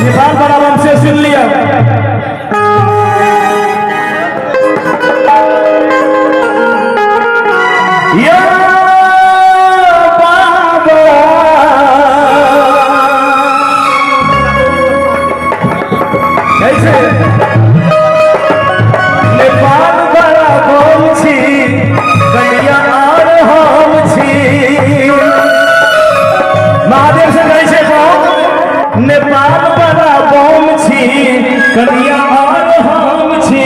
नेपाल वाला हमसे सुन लिया। नेपाल बड़ा बोल छी कन्या और हम छी। महादेव से कहै छै नेपाल बड़ा बोल छी कन्या और हम छी।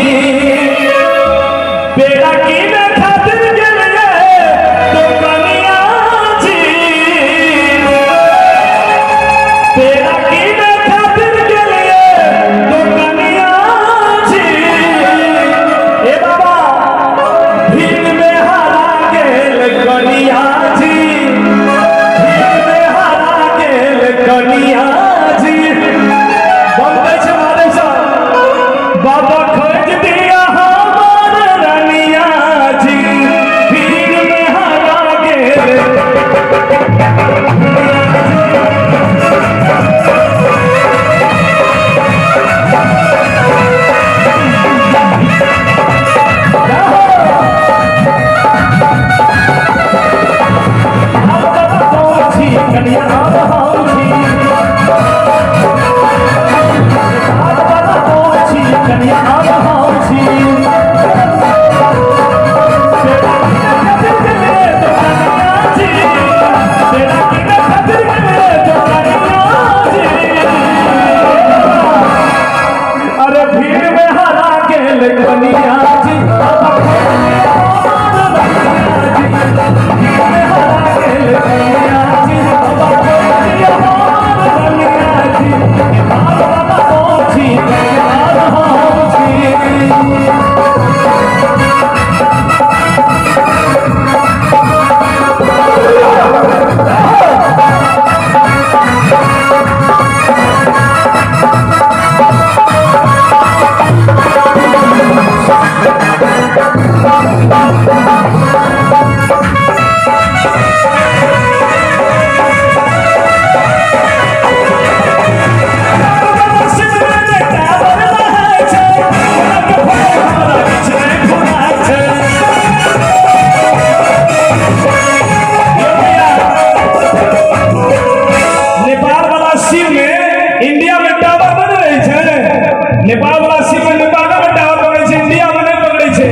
बेड़ा की खातिर गेलिए तो कन्या जी, बेड़ा की खातिर गेलिए तो कन्या जी। ए बाबा भीड़ में हारा गेल कन्या जी, भीड़ में हारा गेल कन्या जी। बोलते छै महादेव साहब बाबा खोज दिया हमार रनिया जी, भीड़ में हारा गेल। कन्या और हम छी, कन्या और हम छी। अरे भीड़ में हारा गेल कन्या जी, नेपाल वाला शिव में नेपाल में टावर पकड़े छै, इंडिया में नहीं पकड़े छै।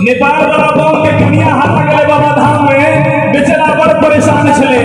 नेपाल वाला बम के कन्या हाथ लगले बाबा धाम में, बेचारा बड़ परेशान छले।